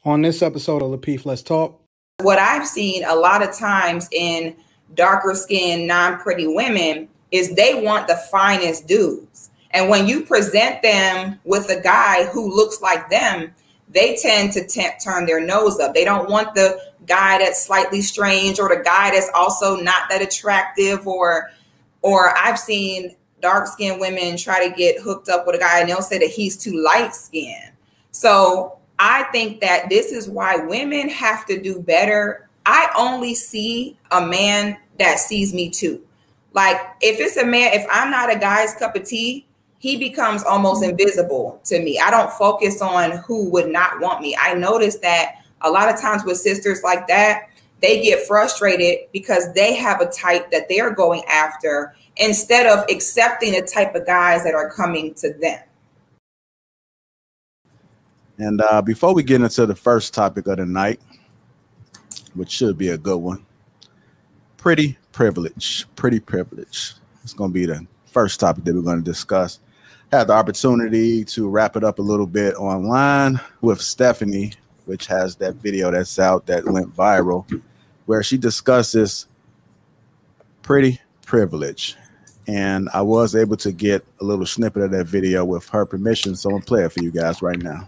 On this episode of Lapeef, Let's Talk. What I've seen a lot of times in darker skinned, non-pretty women is they want the finest dudes. And when you present them with a guy who looks like them, they tend to turn their nose up. They don't want the guy that's slightly strange or the guy that's also not that attractive, or I've seen dark-skinned women try to get hooked up with a guy and they'll say that he's too light-skinned. So I think that this is why women have to do better. I only see a man that sees me too. Like if it's a man, if I'm not a guy's cup of tea, he becomes almost invisible to me. I don't focus on who would not want me. I notice that a lot of times with sisters like that, they get frustrated because they have a type that they're going after instead of accepting the type of guys that are coming to them. And before we get into the first topic of the night, which should be a good one, pretty privilege. It's going to be the first topic that we're going to discuss. Had the opportunity to wrap it up a little bit online with Stephanie, which has that video that's out that went viral, where she discusses pretty privilege. And I was able to get a little snippet of that video with her permission, so I'm going to play it for you guys right now.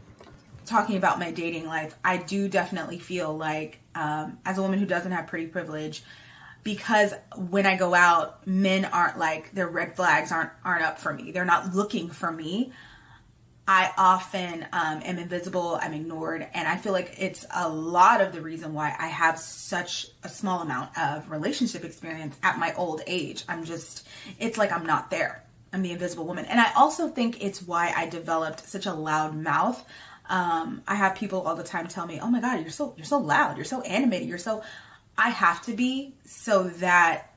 Talking about my dating life, I do definitely feel like as a woman who doesn't have pretty privilege, because when I go out, men aren't like, their red flags aren't up for me. They're not looking for me. I often am invisible, I'm ignored, and I feel like it's a lot of the reason why I have such a small amount of relationship experience at my old age. It's like I'm not there. I'm the invisible woman. And I also think it's why I developed such a loud mouth. I have people all the time tell me, "Oh my God, you're so loud, you're so animated, I have to be so that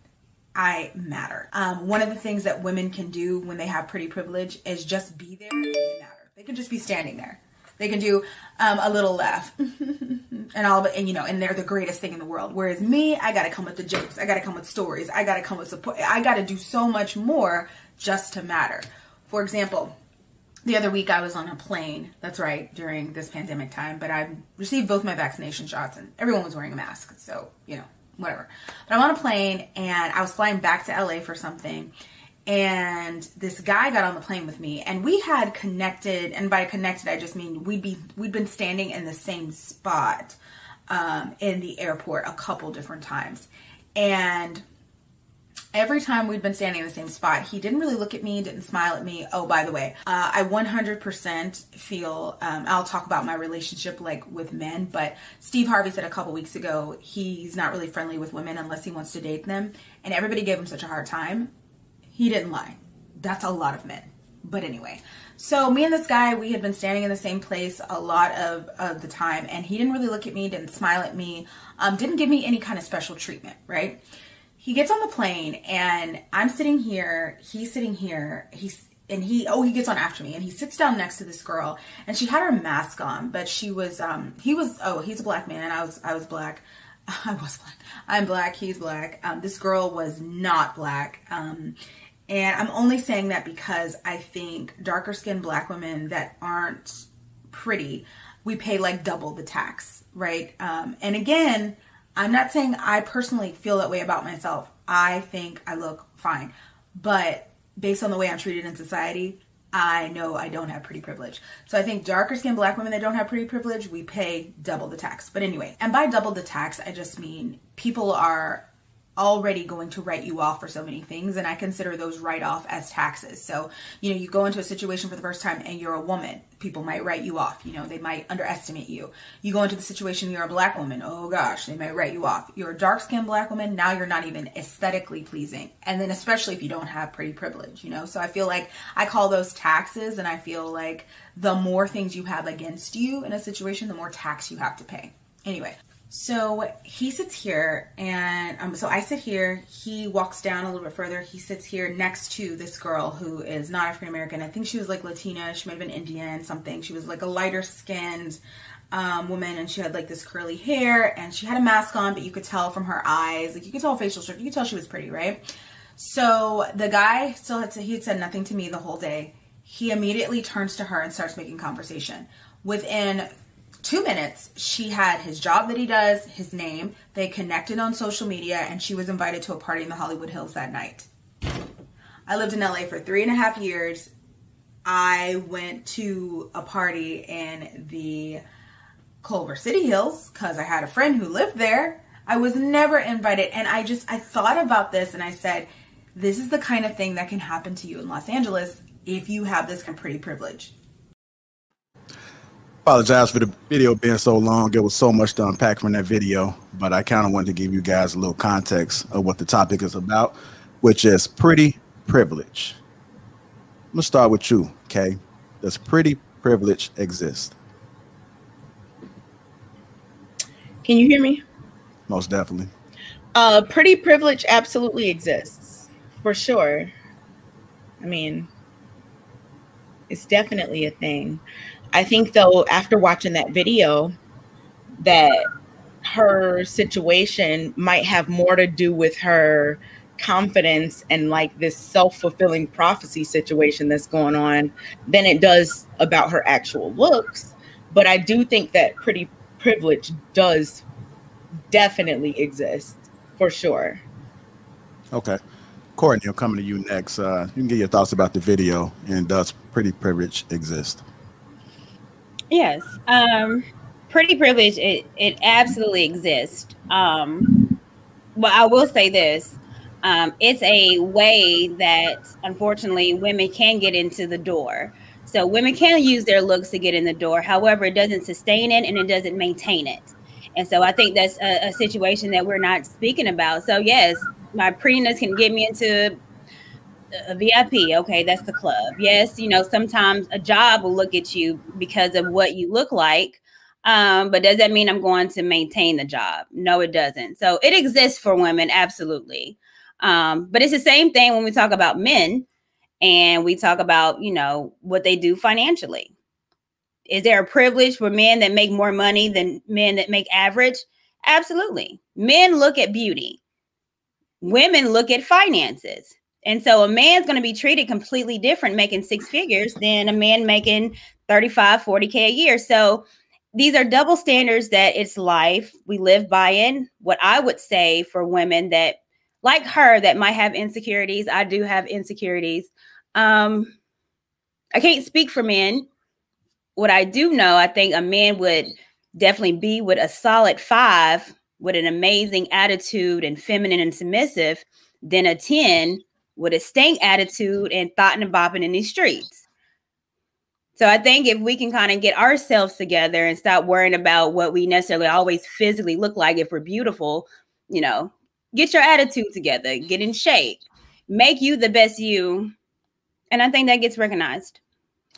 I matter." One of the things that women can do when they have pretty privilege is just be there and they matter. They can just be standing there. They can do a little laugh and they're the greatest thing in the world. Whereas me, I got to come with the jokes. I got to come with stories. I got to come with support. I got to do so much more just to matter. For example, the other week I was on a plane, that's right, during this pandemic time, but I received both my vaccination shots and everyone was wearing a mask, so, whatever. But I'm on a plane and I was flying back to LA for something, and this guy got on the plane with me and we had connected, and by connected I just mean we'd been standing in the same spot in the airport a couple different times. And every time we'd been standing in the same spot, he didn't really look at me, didn't smile at me. Oh, by the way, I 100% feel, I'll talk about my relationship like with men, but Steve Harvey said a couple weeks ago, he's not really friendly with women unless he wants to date them. And everybody gave him such a hard time. He didn't lie. That's a lot of men. But anyway, so me and this guy, we had been standing in the same place a lot of the time, and he didn't really look at me, didn't smile at me, didn't give me any kind of special treatment, right? He gets on the plane and I'm sitting here, he's sitting here, he gets on after me and he sits down next to this girl and she had her mask on, but she was, he's a black man. I was black. I was black. I'm black. He's black. This girl was not black. And I'm only saying that because I think darker skinned black women that aren't pretty, we pay like double the tax, right? And again, I'm not saying I personally feel that way about myself. I think I look fine. But based on the way I'm treated in society, I know I don't have pretty privilege. So I think darker skinned black women that don't have pretty privilege, we pay double the tax. But anyway, and by double the tax, I just mean people are already going to write you off for so many things, and I consider those write-off as taxes. So, you go into a situation for the first time and you're a woman, people might write you off, they might underestimate you. You go into the situation, you're a black woman, oh gosh, they might write you off. You're a dark-skinned black woman, now you're not even aesthetically pleasing. And then especially if you don't have pretty privilege, so I feel like I call those taxes, and I feel like the more things you have against you in a situation, the more tax you have to pay. Anyway. So he sits here and so I sit here, he walks down a little bit further, he sits here next to this girl who is not African American. I think she was like Latina, she might have been Indian, something. She was like a lighter skinned woman, and she had like this curly hair and she had a mask on, but you could tell from her eyes, like you could tell facial structure, you could tell she was pretty, right? So the guy he had said nothing to me the whole day. He immediately turns to her and starts making conversation. Within 2 minutes, she had his job that he does, his name, they connected on social media, and she was invited to a party in the Hollywood Hills that night. I lived in LA for 3.5 years. I went to a party in the Culver City Hills because I had a friend who lived there. I was never invited. And I thought about this and I said, this is the kind of thing that can happen to you in Los Angeles if you have this kind of pretty privilege. Apologize for the video being so long. There was so much to unpack from that video, but I kind of wanted to give you guys a little context of what the topic is about, which is pretty privilege. I'm gonna start with you, Kay. Does pretty privilege exist? Can you hear me? Most definitely. Pretty privilege absolutely exists, for sure. I mean, it's definitely a thing. I think, though, after watching that video, that her situation might have more to do with her confidence and like this self-fulfilling prophecy situation that's going on than it does about her actual looks. But I do think that pretty privilege does definitely exist, for sure. Okay. Courtney, I'm coming to you next. You can get your thoughts about the video, and does pretty privilege exist? Yes. Pretty privilege, it absolutely exists. Well, I will say this. It's a way that, unfortunately, women can get into the door. So women can use their looks to get in the door. However, it doesn't sustain it and it doesn't maintain it. And so I think that's a situation that we're not speaking about. So yes, my prettiness can get me into a VIP. Okay, that's the club. Yes, you know, sometimes a job will look at you because of what you look like. But does that mean I'm going to maintain the job? No, it doesn't. So it exists for women, absolutely. But it's the same thing when we talk about men and we talk about, you know, what they do financially. Is there a privilege for men that make more money than men that make average? Absolutely. Men look at beauty. Women look at finances. And so a man's going to be treated completely different making 6 figures than a man making 35, 40K a year. So these are double standards that it's life. We live by in. What I would say for women that, like her, that might have insecurities. I do have insecurities. I can't speak for men. What I do know, I think a man would definitely be with a solid 5 with an amazing attitude and feminine and submissive than a 10 with a stank attitude and thought and bopping in these streets. So I think if we can kind of get ourselves together and stop worrying about what we necessarily always physically look like, if we're beautiful, you know, get your attitude together, get in shape, make you the best you. And I think that gets recognized.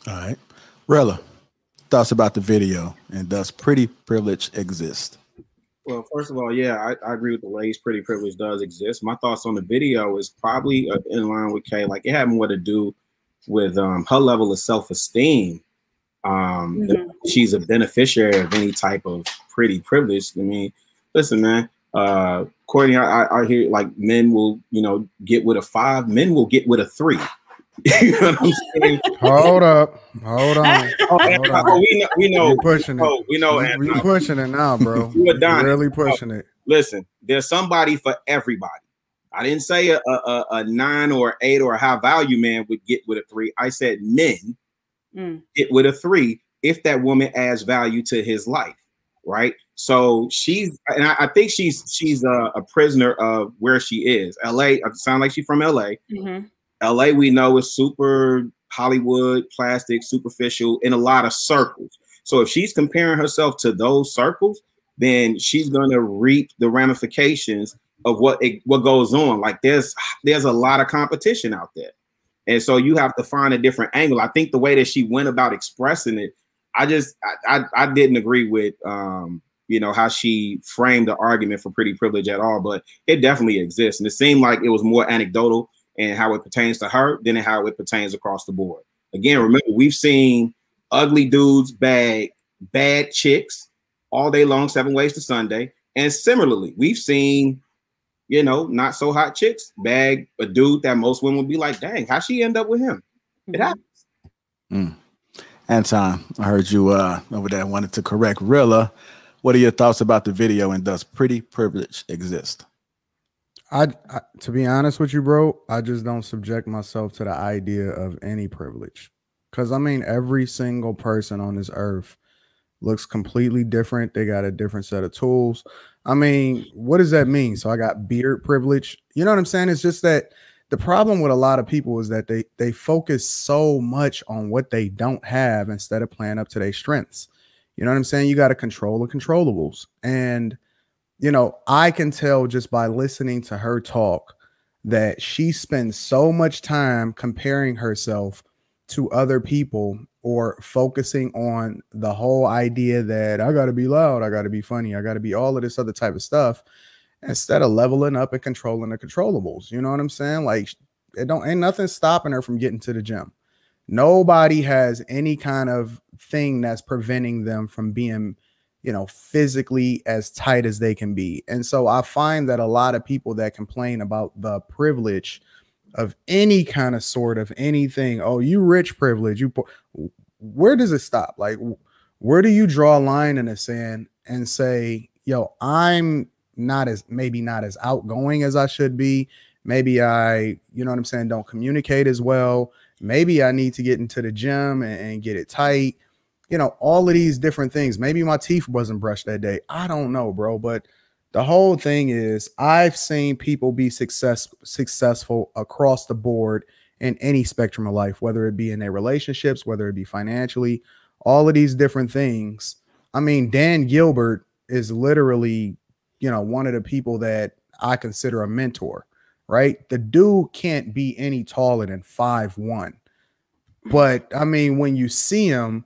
All right. Rella, thoughts about the video, and does pretty privilege exist? Well, first of all, yeah, I agree with the ladies. Pretty privilege does exist. My thoughts on the video is probably in line with Kay. Like, it had more to do with her level of self-esteem. She's a beneficiary of any type of pretty privilege. I mean, listen, man, Courtney, I hear like men will, you know, get with a 5. Men will get with a 3. You know what I'm saying? Hold up. Hold on. Hold on. We know. You're pushing it. We know. We're pushing it now, bro. You're really pushing it. Listen, there's somebody for everybody. I didn't say a 9 or 8 or a high value man would get with a 3. I said men get with a 3 if that woman adds value to his life, right? So and I think she's a prisoner of where she is. LA, it sounds like she's from LA. LA, we know, is super Hollywood, plastic, superficial in a lot of circles. So if she's comparing herself to those circles, then she's going to reap the ramifications of what goes on. Like there's a lot of competition out there. And so you have to find a different angle. I think the way that she went about expressing it, I didn't agree with, you know, how she framed the argument for pretty privilege at all, but it definitely exists. And it seemed like it was more anecdotal and how it pertains to her than how it pertains across the board. Again, remember, we've seen ugly dudes bag bad chicks all day long, 7 ways to Sunday. And similarly, we've seen, you know, not so hot chicks bag a dude that most women would be like, dang, how'd she end up with him? It happens. Anton, I heard you over there wanted to correct Rilla. What are your thoughts about the video, and does pretty privilege exist? I to be honest with you, bro, I just don't subject myself to the idea of any privilege. Because, I mean, every single person on this earth looks completely different. They got a different set of tools. I mean, what does that mean? So I got beard privilege. You know what I'm saying? It's just that the problem with a lot of people is that they focus so much on what they don't have instead of playing up to their strengths. You know what I'm saying? You got to control the controllables. And, you know, I can tell just by listening to her talk that she spends so much time comparing herself to other people or focusing on the whole idea that I got to be loud, I got to be funny, I got to be all of this other type of stuff, instead of leveling up and controlling the controllables. You know what I'm saying? Like, ain't nothing stopping her from getting to the gym. Nobody has any kind of thing that's preventing them from being, you know, physically as tight as they can be. And so I find that a lot of people that complain about the privilege of any kind of sort of anything, oh, you rich privilege, where does it stop? Like, where do you draw a line in the sand and say, yo, I'm maybe not as outgoing as I should be. Maybe I, you know what I'm saying, don't communicate as well. Maybe I need to get into the gym and get it tight. You know, all of these different things. Maybe my teeth wasn't brushed that day. I don't know, bro. But the whole thing is, I've seen people be successful across the board in any spectrum of life, whether it be in their relationships, whether it be financially, all of these different things. I mean, Dan Gilbert is literally, you know, one of the people that I consider a mentor, right? The dude can't be any taller than 5'1". But I mean, when you see him,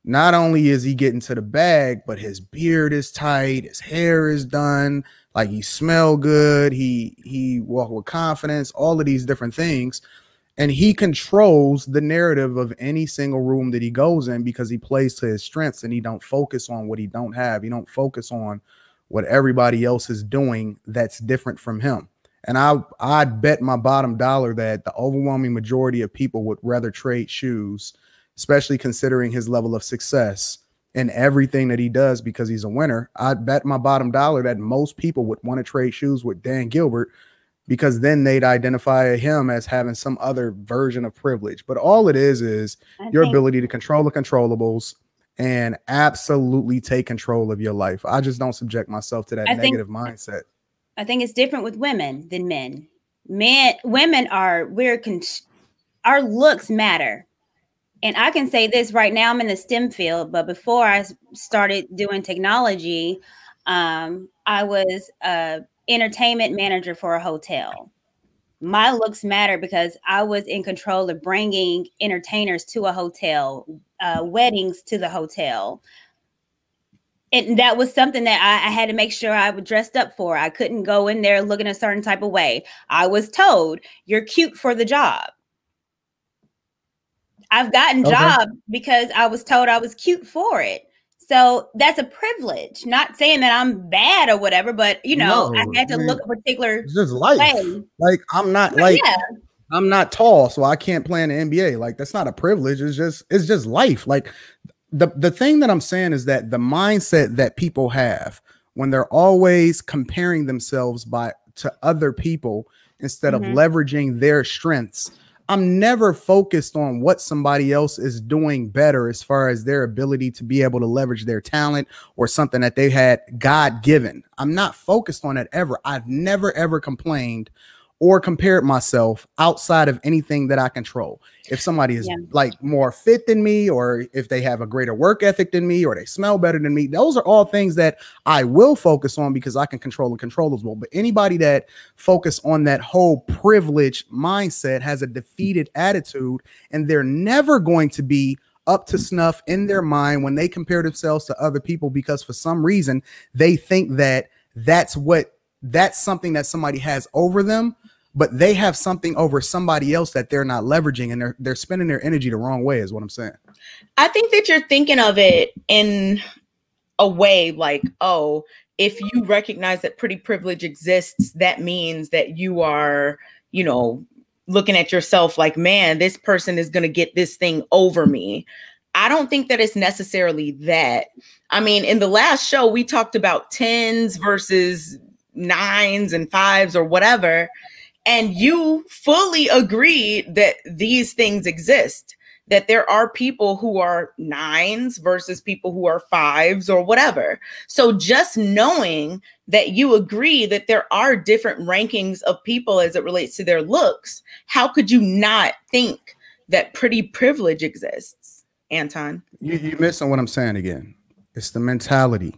not only is he getting to the bag, but his beard is tight, his hair is done, like he smell good, he walk with confidence, all of these different things. And he controls the narrative of any single room that he goes in because he plays to his strengths and he don't focus on what he don't have. He don't focus on what everybody else is doing that's different from him. And I'd bet my bottom dollar that the overwhelming majority of people would rather trade shoes, especially considering his level of success and everything that he does because he's a winner. I'd bet my bottom dollar that most people would want to trade shoes with Dan Gilbert because then they'd identify him as having some other version of privilege. But all it is your ability to control the controllables and absolutely take control of your life. I just don't subject myself to that negative mindset. I think it's different with women than men. Women are, our looks matter. And I can say this right now, I'm in the STEM field, but before I started doing technology, I was an entertainment manager for a hotel. My looks matter because I was in control of bringing entertainers to a hotel, weddings to the hotel. And that was something that I had to make sure I was dressed up for. I couldn't go in there looking a certain type of way. I was told, you're cute for the job. I've gotten jobs because I was told I was cute for it. So that's a privilege. Not saying that I'm bad or whatever, but you know, I had to look a particular it's just life. way. Like I'm not I'm not tall, so I can't play in the NBA. Like that's not a privilege. It's just life. Like the thing that I'm saying is that the mindset that people have when they're always comparing themselves to other people instead of leveraging their strengths. I'm never focused on what somebody else is doing better as far as their ability to be able to leverage their talent or something that they had God given. I'm not focused on it ever. I've never, ever complained or compared myself outside of anything that I control. If somebody is like more fit than me, or if they have a greater work ethic than me, or they smell better than me, those are all things that I will focus on because I can control the controllables. But anybody that focus on that whole privilege mindset has a defeated attitude, and they're never going to be up to snuff in their mind when they compare themselves to other people, because for some reason they think that that's something that somebody has over them, but they have something over somebody else that they're not leveraging, and they're spending their energy the wrong way is what I'm saying. I think that you're thinking of it in a way like, oh, if you recognize that pretty privilege exists, that means that you are, you know, looking at yourself like, man, this person is going to get this thing over me. I don't think that it's necessarily that. I mean, in the last show, we talked about 10s versus 9s and 5s or whatever. And you fully agreed that these things exist, that there are people who are 9s versus people who are 5s or whatever. So just knowing that you agree that there are different rankings of people as it relates to their looks, how could you not think that pretty privilege exists, Anton? You're missing what I'm saying again. It's the mentality,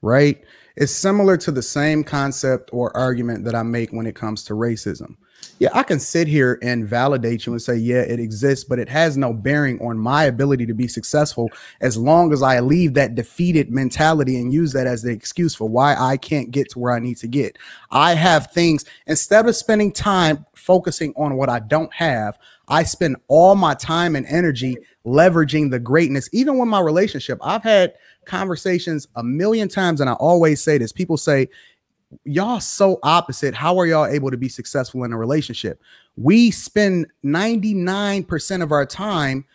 right? It's similar to the same concept or argument that I make when it comes to racism. Yeah, I can sit here and validate you and say, yeah, it exists, but it has no bearing on my ability to be successful as long as I leave that defeated mentality and use that as the excuse for why I can't get to where I need to get. I have things, instead of spending time focusing on what I don't have, I spend all my time and energy leveraging the greatness. Even with my relationship, I've had conversations a million times, and I always say this. People say, y'all so opposite. How are y'all able to be successful in a relationship? We spend 99% of our time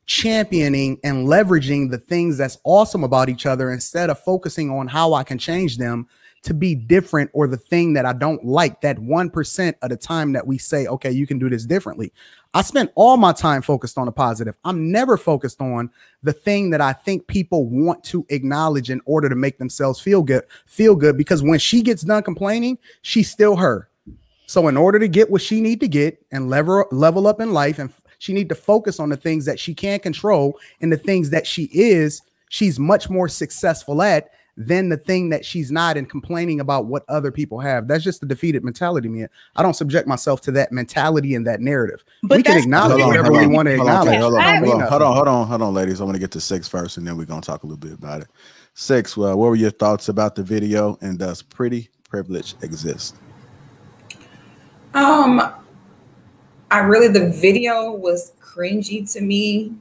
championing and leveraging the things that's awesome about each other instead of focusing on how I can change them to be different, or the thing that I don't like, that 1% of the time that we say, okay, you can do this differently. I spend all my time focused on the positive. I'm never focused on the thing that I think people want to acknowledge in order to make themselves feel good, because when she gets done complaining, she's still her. So in order to get what she need to get and level up in life, and she need to focus on the things that she can control and the things that she's much more successful at than the thing that she's not, and complaining about what other people have. That's just the defeated mentality, man. I don't subject myself to that mentality and that narrative. But we can acknowledge whatever we want to acknowledge. Hold on, ladies. I want to get to 6 first, and then we're going to talk a little bit about it. 6, well, what were your thoughts about the video, and does pretty privilege exist? The video was cringy to me.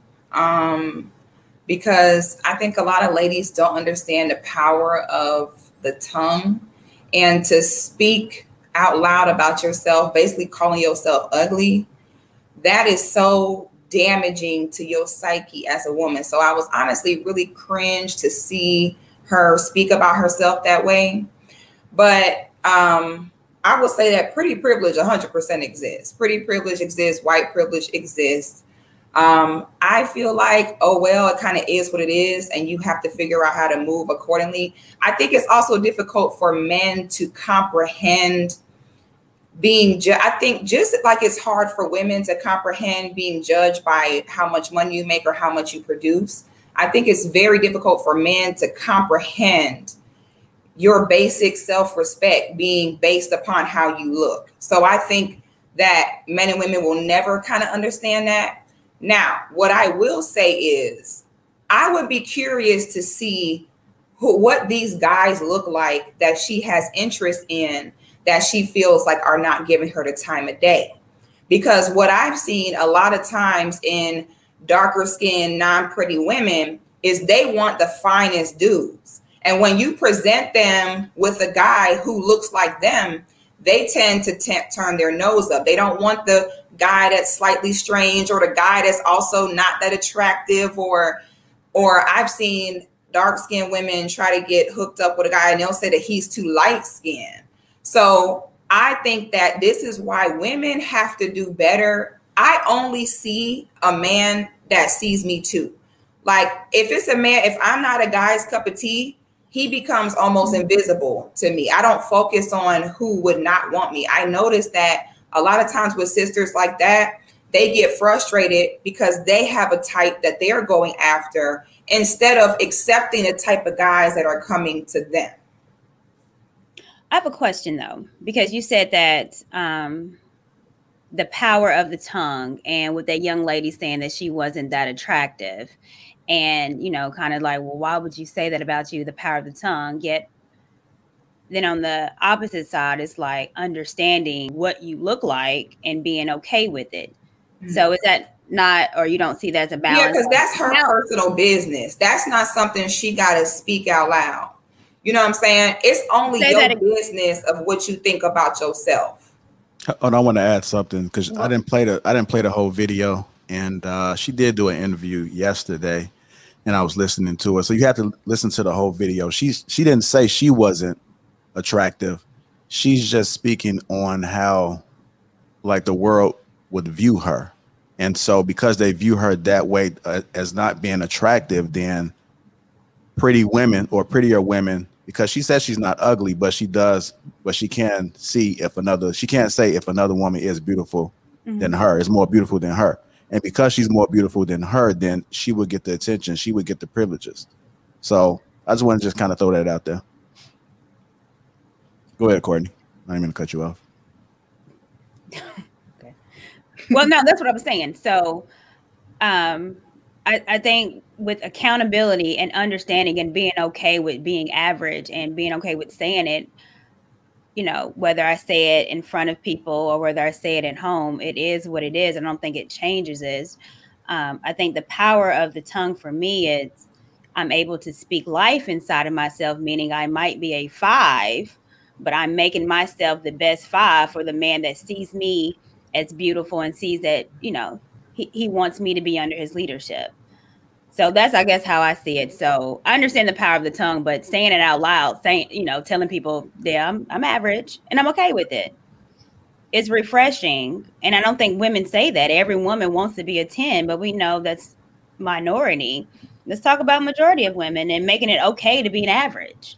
Because I think a lot of ladies don't understand the power of the tongue, and to speak out loud about yourself, basically calling yourself ugly, that is so damaging to your psyche as a woman. So I was honestly really cringed to see her speak about herself that way. But I will say that pretty privilege 100% exists. Pretty privilege exists. White privilege exists. I feel like, oh, well, it kind of is what it is, and you have to figure out how to move accordingly. I think it's also difficult for men to comprehend being I think just like it's hard for women to comprehend being judged by how much money you make or how much you produce. I think it's very difficult for men to comprehend your basic self-respect being based upon how you look. So I think that men and women will never kind of understand that. Now, what I will say is I would be curious to see what these guys look like that she has interest in, that she feels like are not giving her the time of day. Because what I've seen a lot of times in darker skinned, non-pretty women is they want the finest dudes. And when you present them with a guy who looks like them, they tend to turn their nose up. They don't want the guy that's slightly strange, or the guy that's also not that attractive, or I've seen dark-skinned women try to get hooked up with a guy and they'll say that he's too light-skinned. So I think that this is why women have to do better. I only see a man that sees me too. Like if it's a man, if I'm not a guy's cup of tea, he becomes almost invisible to me. I don't focus on who would not want me. I notice that a lot of times with sisters like that, they get frustrated because they have a type that they're going after instead of accepting the type of guys that are coming to them. I have a question though, because you said that the power of the tongue, and with that young lady saying that she wasn't that attractive, and, you know, kind of like, well, why would you say that about you, the power of the tongue? Yet then on the opposite side, it's like understanding what you look like and being okay with it. Mm-hmm. So is that not, or you don't see that as a balance? Yeah, because that's her personal business. That's not something she got to speak out loud. You know what I'm saying? It's only your business of what you think about yourself. Oh, I want to add something because I didn't play the whole video, and she did do an interview yesterday. and I was listening to her. So you have to listen to the whole video. She didn't say she wasn't attractive. She's just speaking on how like the world would view her. And so because they view her that way as not being attractive, then pretty women or prettier women, because she says she's not ugly, but she can see if she can't say if another woman is beautiful than her, is more beautiful than her. And because she's more beautiful than her, then she would get the attention, she would get the privileges. So I just want to just kind of throw that out there. Go ahead, Courtney. I didn't mean to cut you off. Okay. Well, no, that's what I was saying. So I think with accountability and understanding and being okay with being average and being okay with saying it, you know, whether I say it in front of people or whether I say it at home, it is what it is. I don't think it changes it. I think the power of the tongue for me is I'm able to speak life inside of myself, meaning I might be a 5, but I'm making myself the best 5 for the man that sees me as beautiful and sees that, you know, he wants me to be under his leadership. So that's, I guess, how I see it. So I understand the power of the tongue, but saying it out loud, telling people, yeah, I'm average and I'm okay with it. It's refreshing. And I don't think women say that. Every woman wants to be a 10, but we know that's minority. Let's talk about majority of women and making it okay to be an average.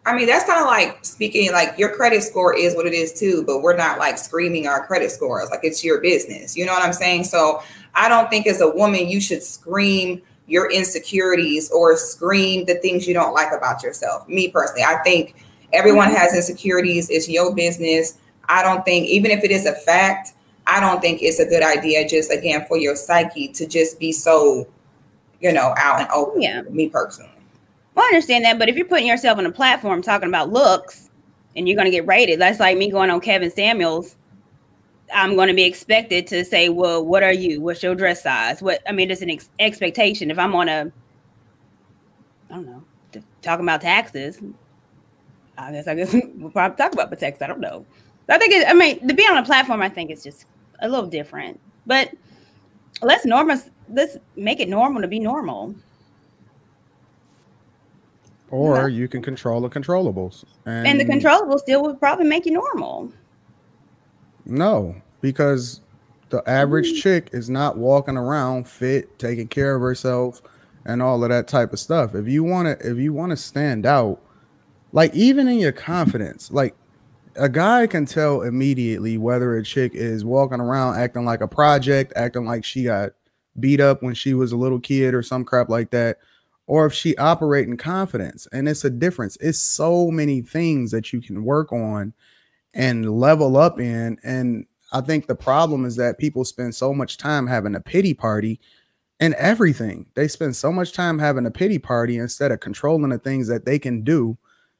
I mean, that's kind of like speaking, like your credit score is what it is too, but we're not like screaming our credit scores. Like it's your business. You know what I'm saying? So I don't think as a woman, you should scream your insecurities or scream the things you don't like about yourself. Me personally, I think everyone has insecurities. It's your business. I don't think, even if it is a fact, I don't think it's a good idea just, again, for your psyche to just be so, out and open. Yeah. Me personally. Well, I understand that, but if you're putting yourself on a platform talking about looks and you're going to get rated, that's like me going on Kevin Samuels. I'm going to be expected to say, well, what are you? What's your dress size? It's an expectation. If I'm on talking about taxes, I guess we'll probably talk about the tax. I don't know. I think to be on a platform, I think it's just a little different, but let's make it normal to be normal. Or you can control the controllables. And the controllables still would probably make you normal. No, because the average chick is not walking around fit, taking care of herself, and all of that type of stuff. If you want to stand out, like even in your confidence, like a guy can tell immediately whether a chick is walking around acting like a project, acting like she got beat up when she was a little kid or some crap like that, or if she operate in confidence. And it's a difference. It's so many things that you can work on and level up in. And I think the problem is that people spend so much time having a pity party and everything. They spend so much time having a pity party instead of controlling the things that they can do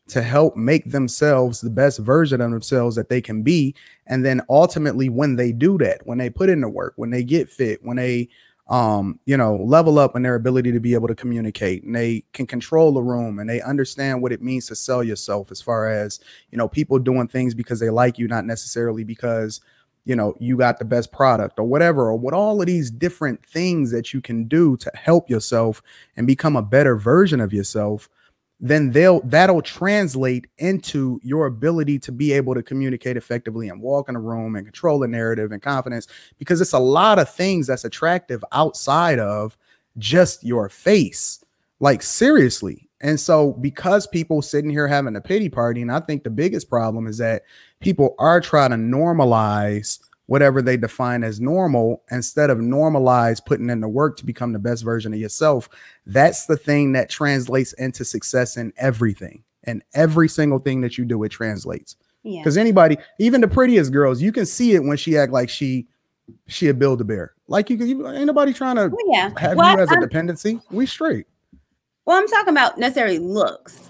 to help make themselves the best version of themselves that they can be. And then ultimately, when they do that, when they put in the work, when they get fit, when they level up in their ability to be able to communicate, and they can control the room, and they understand what it means to sell yourself, as far as, people doing things because they like you, not necessarily because, you got the best product or whatever, or what all of these different things that you can do to help yourself and become a better version of yourself, then that'll translate into your ability to be able to communicate effectively and walk in a room and control the narrative and confidence, because it's a lot of things that's attractive outside of just your face, like seriously. And so because people sitting here having a pity party, and I think the biggest problem is that people are trying to normalize whatever they define as normal instead of normalize putting in the work to become the best version of yourself. That's the thing that translates into success in everything, and every single thing that you do, it translates. Yeah. Because anybody, even the prettiest girls, you can see it when she act like she a Build-A-Bear. Like ain't nobody trying to have you as a dependency. We straight. Well, I'm talking about necessarily looks.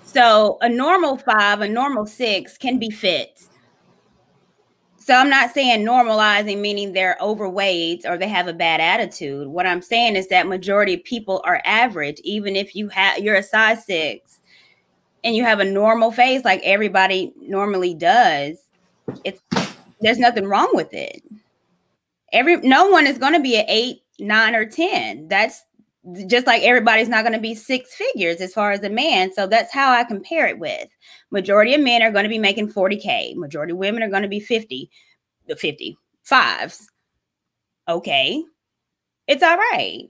So a normal 5, a normal 6 can be fit. So I'm not saying normalizing, meaning they're overweight or they have a bad attitude. What I'm saying is that majority of people are average. Even if you're a size 6 and you have a normal face like everybody normally does, there's nothing wrong with it. No one is going to be an 8, 9, or 10. just like everybody's not going to be six figures as far as a man. So that's how I compare it with. Majority of men are going to be making 40K. Majority of women are going to be 55s. Okay. It's all right.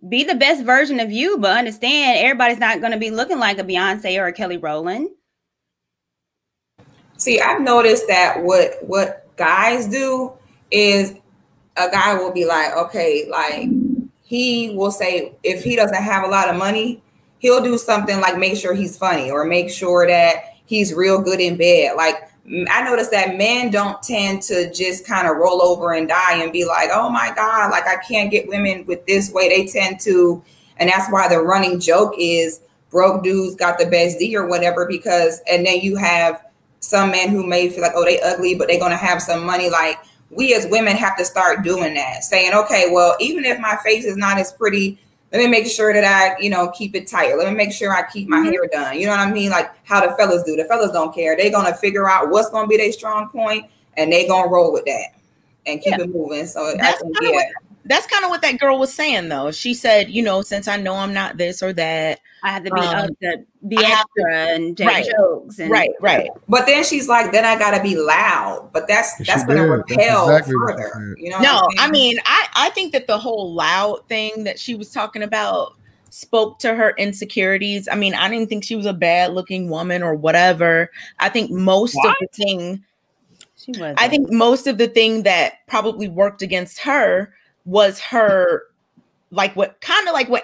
Be the best version of you, but understand everybody's not going to be looking like a Beyonce or a Kelly Rowland. See, I've noticed that what guys do is a guy will be like, okay, like he will say if he doesn't have a lot of money, he'll do something like make sure he's funny or make sure that he's real good in bed. Like I noticed that men don't tend to just kind of roll over and die and be like, oh my God, like I can't get women with this way. They tend to, and that's why the running joke is broke dudes got the best D or whatever, because, and then you have some men who may feel like, oh, they ugly, but they're going to have some money. Like we as women have to start doing that, saying, okay, well, even if my face is not as pretty, let me make sure that I, you know, keep it tight. Let me make sure I keep my hair done. You know what I mean? Like how the fellas do. The fellas don't care. They're going to figure out what's going to be their strong point and they're going to roll with that and keep it moving. So that's kind of what that girl was saying, though. She said, you know, since I know I'm not this or that, I have to be extra and take jokes. And, right. But then she's like, then I got to be loud. But that's going to repel further. You know? No, I mean, I think that the whole loud thing that she was talking about spoke to her insecurities. I mean, I didn't think she was a bad looking woman or whatever. I think most of the thing, I think most of the thing that probably worked against her was her, like what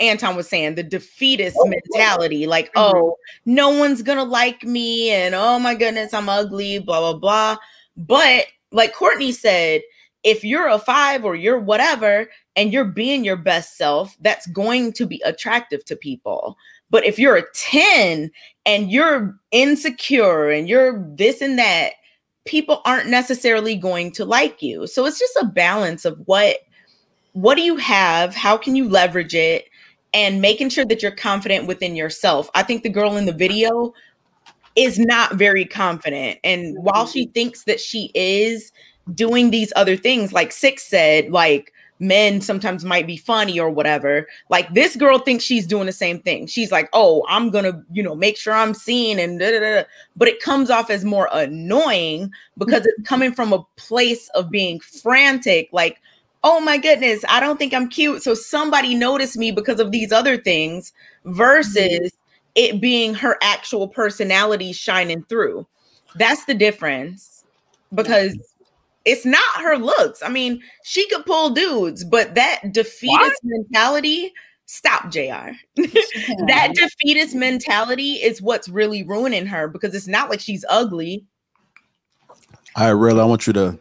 Anton was saying, the defeatist mentality, like, oh, no one's gonna like me, and oh my goodness, I'm ugly, blah blah blah. But like Courtney said, if you're a 5 or you're whatever and you're being your best self, that's going to be attractive to people. But if you're a 10 and you're insecure and you're this and that, people aren't necessarily going to like you. So it's just a balance of what do you have? How can you leverage it? And making sure that you're confident within yourself. I think the girl in the video is not very confident. And while she thinks that she is doing these other things, like Six said, like men sometimes might be funny or whatever, like this girl thinks she's doing the same thing. She's like, oh, I'm going to, you know, make sure I'm seen and da, da, da. But it comes off as more annoying because it's coming from a place of being frantic, like, oh my goodness, I don't think I'm cute, so somebody noticed me because of these other things, versus it being her actual personality shining through. That's the difference, because it's not her looks. I mean, she could pull dudes, but that defeatist mentality, stop, JR. That defeatist mentality is what's really ruining her, because it's not like she's ugly. I want you to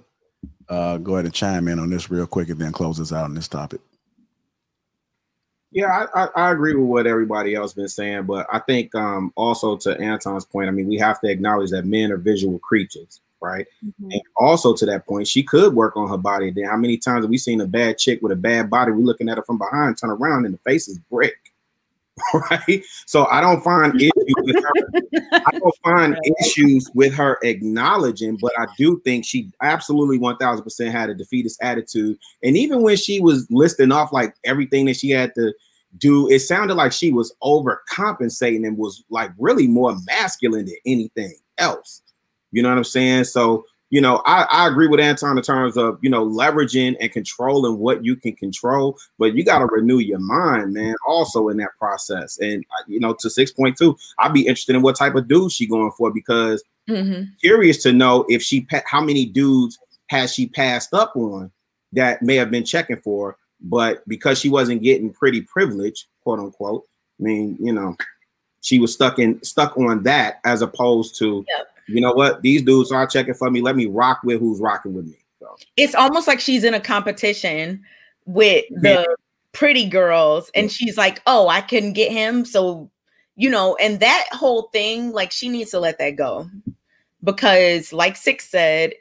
go ahead and chime in on this real quick and then close us out on this topic. Yeah, I agree with what everybody else been saying, but I think also to Anton's point, I mean, we have to acknowledge that men are visual creatures, right? And also to that point, she could work on her body. Then how many times have we seen a bad chick with a bad body? We looking at her from behind, turn around, and the face is brick. Right, so I don't find issues with her. I don't find issues with her acknowledging, but I do think she absolutely 1000% had a defeatist attitude. And even when she was listing off like everything that she had to do, it sounded like she was overcompensating and was like really more masculine than anything else. You know what I'm saying? So, you know, I agree with Anton in terms of, you know, leveraging and controlling what you can control, but you got to renew your mind, man, also in that process. And, you know, to 6.2, I'd be interested in what type of dude she going for, because curious to know if how many dudes has she passed up on that may have been checking for, but because she wasn't getting pretty privilege, quote unquote, I mean, you know, she was stuck on that, as opposed to, you know what, these dudes are checking for me. Let me rock with who's rocking with me. So it's almost like she's in a competition with the pretty girls, and she's like, oh, I couldn't get him. So, you know, and that whole thing, like, she needs to let that go, because like Six said,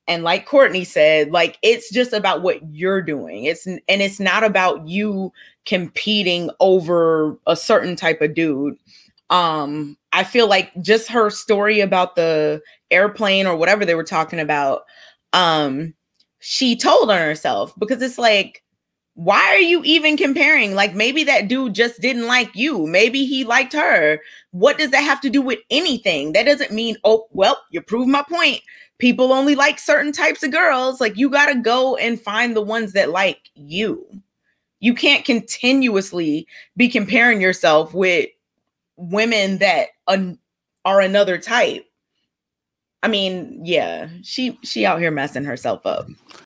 and like Courtney said, like, it's just about what you're doing. It's not about you competing over a certain type of dude. I feel like just her story about the airplane or whatever they were talking about, she told on herself, because it's like, why are you even comparing? Like, maybe that dude just didn't like you. Maybe he liked her. What does that have to do with anything? That doesn't mean, oh, well, you proved my point. People only like certain types of girls. Like, you got to go and find the ones that like you. You can't continuously be comparing yourself with women that are another type. I mean, yeah, she out here messing herself up.